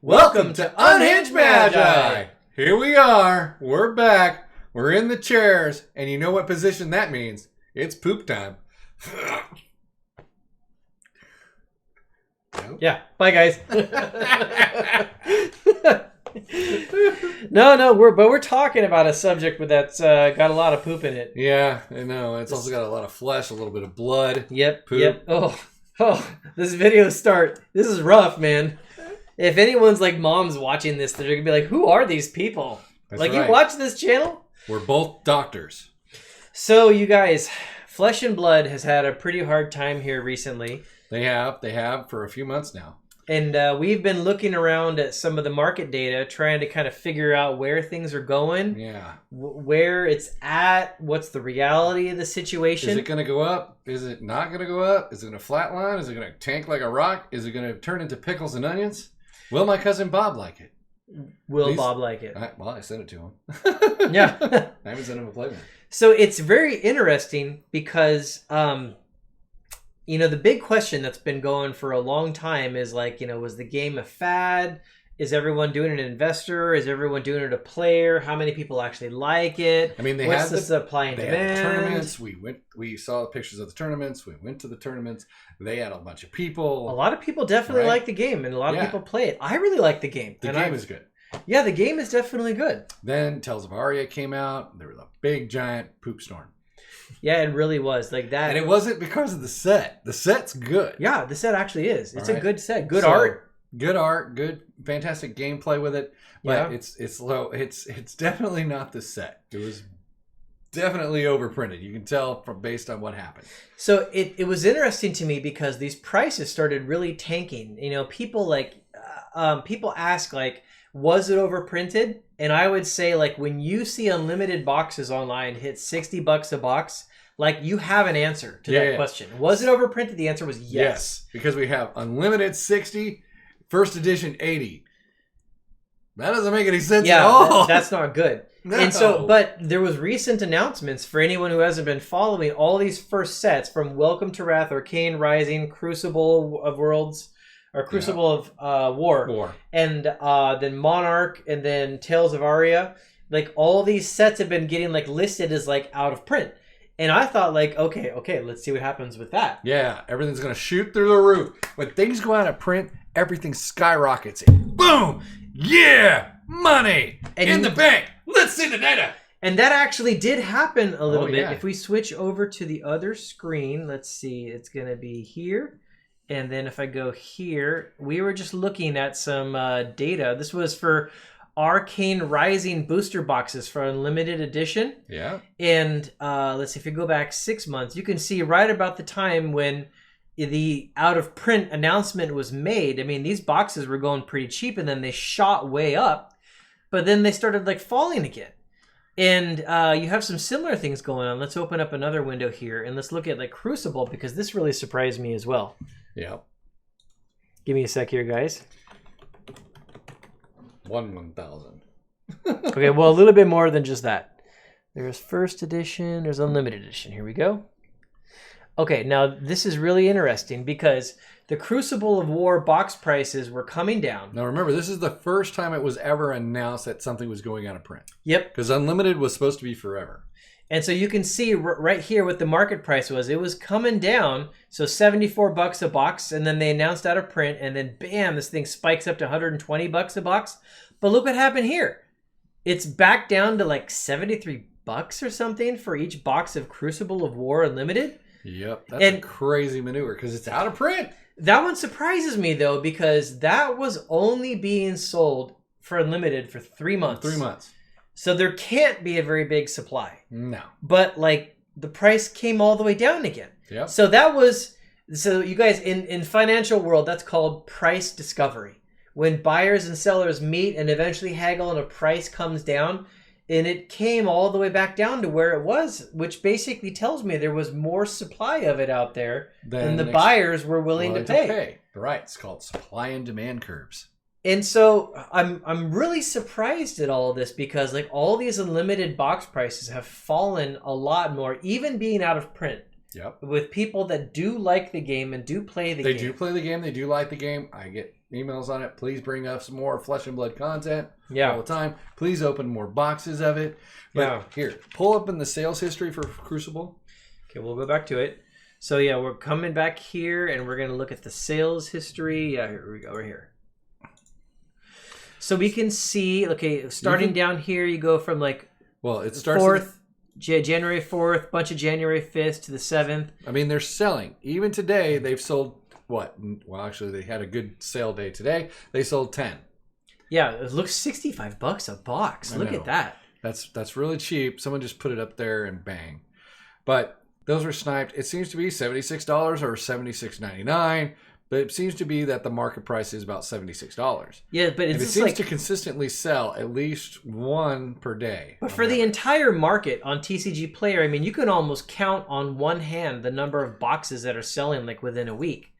Welcome to Unhinged Magi! Here we are. We're back. We're in the chairs. And you know what position that means? It's poop time. Yeah. Bye, guys. No, we're talking about a subject that's got a lot of poop in it. Yeah, I know. It's also got a lot of flesh, a little bit of blood. Yep. Poop. Yep. Oh, this video start. This is rough, man. If anyone's like moms watching this, they're gonna be like, "Who are these people?" That's like, right. You watch this channel? We're both doctors. So, you guys, Flesh and Blood has had a pretty hard time here recently. They have for a few months now. And we've been looking around at some of the market data, trying to kind of figure out where things are going. Yeah. Where it's at, what's the reality of the situation. Is it going to go up? Is it not going to go up? Is it going to flatline? Is it going to tank like a rock? Is it going to turn into pickles and onions? Will my cousin Bob like it? Will Bob like it? Well, I sent it to him. Yeah. I haven't sent him a playmat. So it's very interesting because, the big question that's been going for a long time is like, was the game a fad? Is everyone doing it an investor? Is everyone doing it a player? How many people actually like it? I mean, what's the supply and demand? Had the tournaments. We saw pictures of the tournaments. We went to the tournaments. They had a bunch of people. A lot of people definitely like the game, and a lot of people play it. I really like the game. The game is good. Yeah, the game is definitely good. Then Tales of Aria came out. There was a big, giant poop storm. Yeah, it really was like that. And it wasn't because of the set. The set's good. Yeah, the set actually is. It's a good set. Good art. Good art. Good, fantastic gameplay with it. But it's low. It's definitely not the set. It was definitely overprinted. You can tell based on what happened. So it was interesting to me because these prices started really tanking. People people ask like, was it overprinted? And I would say, like, when you see unlimited boxes online hit $60 a box, like, you have an answer to that question. Was it overprinted? The answer was yes. Because we have unlimited 60, first edition 80. That doesn't make any sense at all. That's not good. No. And so, but there was recent announcements for anyone who hasn't been following all these first sets from Welcome to Wrath, Arcane Rising, Crucible of Worlds, or Crucible of War. And then Monarch, and then Tales of Aria. Like, all these sets have been getting like listed as like out of print. And I thought like, okay, let's see what happens with that. Yeah, everything's going to shoot through the roof. When things go out of print, everything skyrockets. And boom! Yeah! Money! In the bank! Let's see the data! And that actually did happen a little bit. Yeah. If we switch over to the other screen, let's see, it's going to be here. And then if I go here, we were just looking at some data. This was for Arcane Rising booster boxes for Unlimited Edition. Yeah. And let's see, if you go back 6 months, you can see right about the time when the out-of-print announcement was made. I mean, these boxes were going pretty cheap, and then they shot way up. But then they started, like, falling again. And you have some similar things going on. Let's open up another window here, and let's look at, like, Crucible, because this really surprised me as well. Yeah. Give me a sec here, guys. 1,000. Okay, well, a little bit more than just that. There's first edition. There's unlimited edition. Here we go. Okay, now this is really interesting because the Crucible of War box prices were coming down. Now remember, this is the first time it was ever announced that something was going out of print. Yep. Because unlimited was supposed to be forever. And so you can see right here what the market price was. It was coming down, so $74 a box, and then they announced out of print, and then bam, this thing spikes up to $120 a box. But look what happened here. It's back down to like $73 or something for each box of Crucible of War Unlimited. Yep, that's a crazy maneuver because it's out of print. That one surprises me, though, because that was only being sold for Unlimited for 3 months. 3 months. So there can't be a very big supply. No. But like the price came all the way down again. Yep. So you guys in financial world, that's called price discovery. When buyers and sellers meet and eventually haggle and a price comes down, and it came all the way back down to where it was, which basically tells me there was more supply of it out there than the buyers were willing to pay. Right. It's called supply and demand curves. And so I'm really surprised at all of this because like all these unlimited box prices have fallen a lot more, even being out of print. Yep. With people that do like the game and do play the game. They do play the game. They do like the game. I get emails on it. Please bring us more Flesh and Blood content all the time. Please open more boxes of it. But here, pull up in the sales history for Crucible. Okay, we'll go back to it. So yeah, we're coming back here and we're going to look at the sales history. Yeah, here we go. We're here. So we can see, okay, starting down here, you go from like it starts 4th, January 4th, bunch of January 5th to the 7th. I mean, they're selling. Even today, they've sold what? Well, actually, they had a good sale day today. They sold 10. Yeah, it looks $65 a box. Look at that. That's really cheap. Someone just put it up there and bang. But those were sniped. It seems to be $76 or $76.99. But it seems to be that the market price is about $76. Yeah, but it seems to consistently sell at least one per day. But for the entire market on TCG Player, I mean, you can almost count on one hand the number of boxes that are selling like within a week.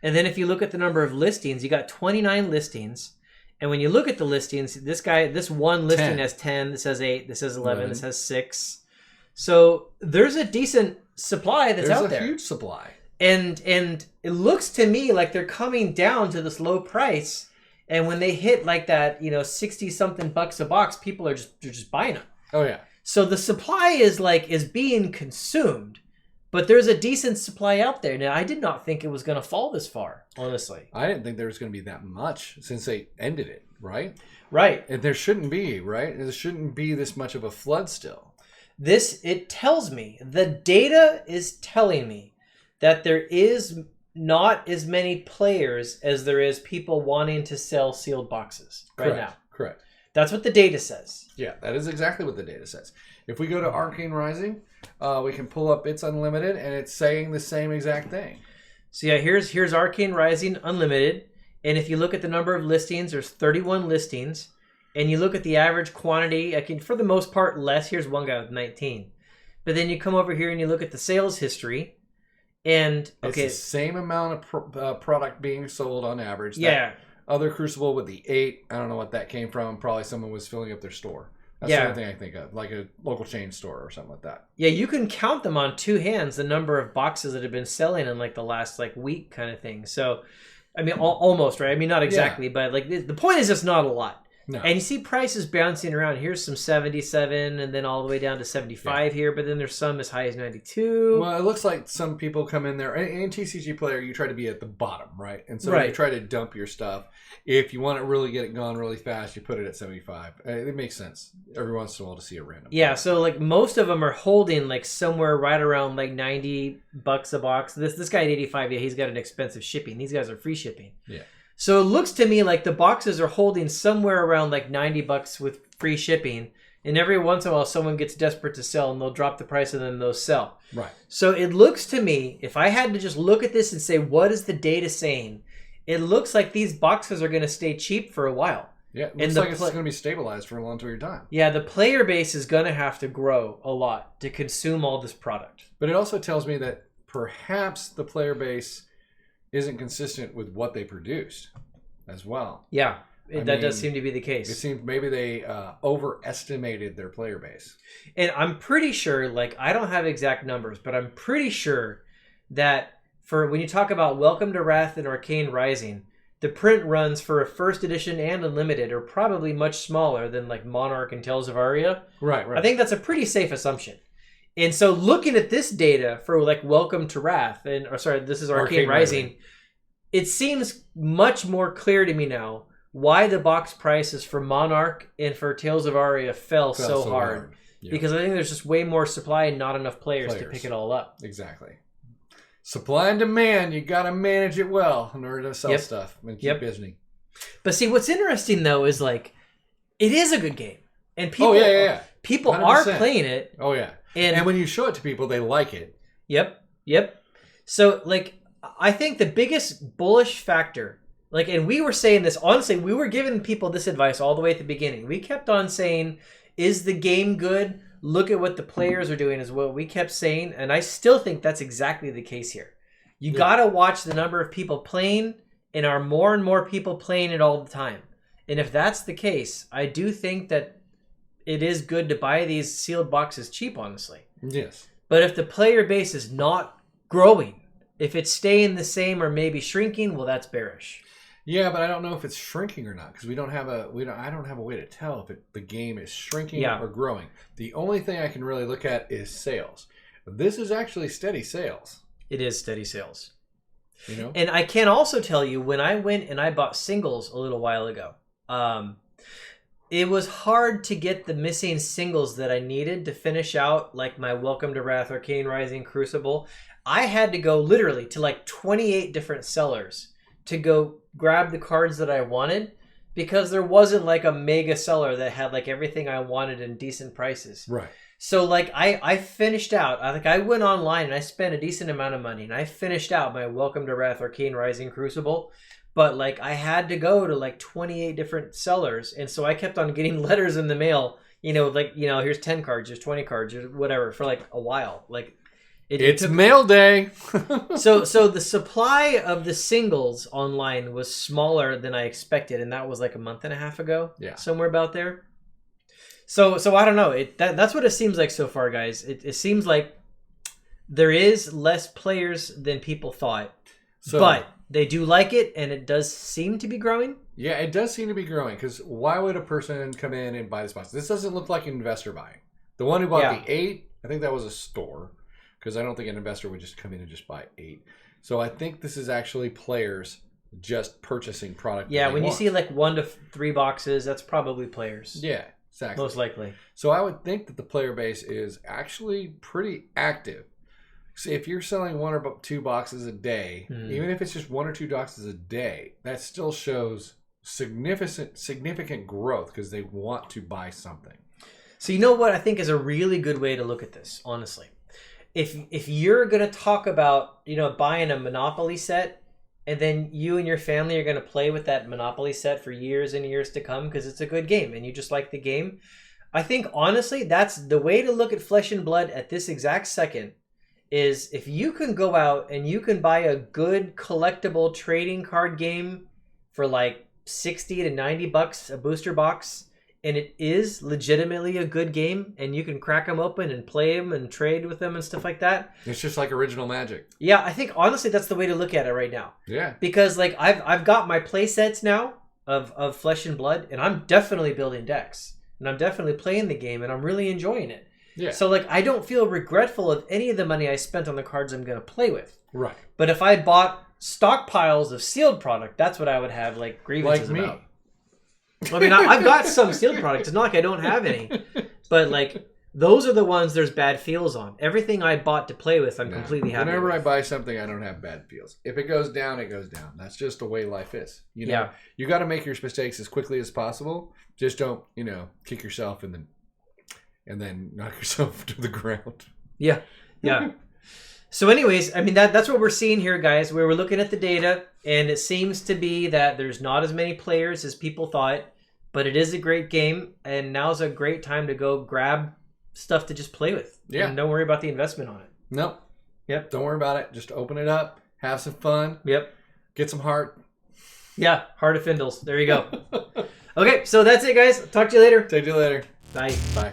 And then if you look at the number of listings, you got 29 listings. And when you look at the listings, this one listing has 10, this has 8, this has 11, this has 6. So there's a decent supply that's out there. There's a huge supply. And it looks to me like they're coming down to this low price, and when they hit like that, 60 something bucks a box, people are just buying them. Oh yeah. So the supply is being consumed, but there's a decent supply out there. Now I did not think it was going to fall this far, honestly. I didn't think there was going to be that much since they ended it, right? Right. And there shouldn't be, right? There shouldn't be this much of a flood still. It tells me, the data is telling me that there is not as many players as there is people wanting to sell sealed boxes now. Correct. That's what the data says. Yeah, that is exactly what the data says. If we go to Arcane Rising, we can pull up It's Unlimited, and it's saying the same exact thing. So yeah, here's Arcane Rising Unlimited, and if you look at the number of listings, there's 31 listings, and you look at the average quantity, for the most part, less. Here's one guy with 19. But then you come over here and you look at the sales history, and it's the same amount of product being sold on average. Yeah. Other Crucible with the 8, I don't know what that came from. Probably someone was filling up their store. That's the only thing I think of, like a local chain store or something like that. Yeah, you can count them on two hands, the number of boxes that have been selling in like the last week kind of thing. So, I mean, almost, right? I mean, not exactly, but the point is just not a lot. No. And you see prices bouncing around. Here's some 77 and then all the way down to 75 here, but then there's some as high as 92. Well, it looks like some people come in there. In TCG Player, you try to be at the bottom, right? And so you try to dump your stuff. If you want to really get it gone really fast, you put it at 75. It makes sense every once in a while to see a random. Yeah, so most of them are holding somewhere right around $90 a box. This guy at 85, he's got an expensive shipping. These guys are free shipping. Yeah. So it looks to me like the boxes are holding somewhere around $90 with free shipping. And every once in a while, someone gets desperate to sell and they'll drop the price and then they'll sell. Right. So it looks to me, if I had to just look at this and say, what is the data saying? It looks like these boxes are going to stay cheap for a while. Yeah, it looks like it's going to be stabilized for a long period of time. Yeah, the player base is going to have to grow a lot to consume all this product. But it also tells me that perhaps the player base isn't consistent with what they produced as well. Yeah, that does seem to be the case. It seems maybe they overestimated their player base. And I'm pretty sure, I don't have exact numbers, but I'm pretty sure that for when you talk about Welcome to Wrath and Arcane Rising, the print runs for a first edition and unlimited are probably much smaller than Monarch and Tales of Aria. Right. I think that's a pretty safe assumption. And so looking at this data for Welcome to Wrath, this is Arcane Rising, it seems much more clear to me now why the box prices for Monarch and for Tales of Aria fell so hard. Yeah. Because I think there's just way more supply and not enough players to pick it all up. Exactly. Supply and demand, you got to manage it well in order to sell stuff and keep busy. But see, what's interesting though is it is a good game. And people, people 100%. Are playing it. Oh yeah. And when you show it to people, they like it. Yep. So, I think the biggest bullish factor, and we were saying this, honestly, we were giving people this advice all the way at the beginning. We kept on saying, is the game good? Look at what the players are doing is what we kept saying. And I still think that's exactly the case here. You got to watch the number of people playing, and are more and more people playing it all the time. And if that's the case, I do think that it is good to buy these sealed boxes cheap, honestly. Yes. But if the player base is not growing, if it's staying the same or maybe shrinking, well, that's bearish. Yeah, but I don't know if it's shrinking or not because I don't have a way to tell if the game is shrinking or growing. The only thing I can really look at is sales. This is actually steady sales. It is steady sales. You know? And I can also tell you, when I went and I bought singles a little while ago, it was hard to get the missing singles that I needed to finish out, like my Welcome to Wrath, Arcane Rising, Crucible. I had to go literally to like 28 different sellers to go grab the cards that I wanted, because there wasn't like a mega seller that had like everything I wanted in decent prices. Right. So like I finished out. I went online and I spent a decent amount of money and I finished out my Welcome to Wrath, Arcane Rising, Crucible. But like I had to go to like 28 different sellers, and so I kept on getting letters in the mail. Here's 10 cards, here's 20 cards, or whatever, for like a while. Like it's mail day. so the supply of the singles online was smaller than I expected, and that was like a month and a half ago. Yeah, somewhere about there. So I don't know. That's what it seems like so far, guys. It seems like there is less players than people thought, but they do like it, and it does seem to be growing. Yeah, it does seem to be growing, because why would a person come in and buy this box? This doesn't look like an investor buying. The one who bought the 8, I think that was a store, because I don't think an investor would just come in and just buy 8. So I think this is actually players just purchasing product. Yeah, when you see like 1 to 3 boxes, that's probably players. Yeah, exactly. Most likely. So I would think that the player base is actually pretty active. So if you're selling 1 or 2 boxes a day, even if it's just 1 or 2 boxes a day, that still shows significant growth, because they want to buy something. So you know what I think is a really good way to look at this, honestly. If you're going to talk about, buying a Monopoly set, and then you and your family are going to play with that Monopoly set for years and years to come because it's a good game and you just like the game, I think honestly that's the way to look at Flesh and Blood at this exact second. Is if you can go out and you can buy a good collectible trading card game for like 60 to 90 bucks a booster box, and it is legitimately a good game, and you can crack them open and play them and trade with them and stuff like that. It's just like original Magic. Yeah, I think honestly that's the way to look at it right now. Yeah. Because like I've got my play sets now of Flesh and Blood, and I'm definitely building decks, and I'm definitely playing the game, and I'm really enjoying it. Yeah. So like I don't feel regretful of any of the money I spent on the cards I'm going to play with. Right. But if I bought stockpiles of sealed product, that's what I would have like grievances like me. About. I mean, I've got some sealed product. It's not like I don't have any. But like those are the ones there's bad feels on. Everything I bought to play with, I'm completely happy Whenever with. I buy something, I don't have bad feels. If it goes down, it goes down. That's just the way life is. You got to make your mistakes as quickly as possible. Just don't, kick yourself and then knock yourself to the ground. Yeah. Yeah. So anyways, I mean, that's what we're seeing here, guys, where we're looking at the data, and it seems to be that there's not as many players as people thought, but it is a great game, and now's a great time to go grab stuff to just play with. Yeah. And don't worry about the investment on it. Nope. Yep. Don't worry about it. Just open it up, have some fun. Yep. Get some heart. Yeah. Heart of Findles. There you go. Okay. So that's it, guys. Talk to you later. Talk to you later. Bye. Bye.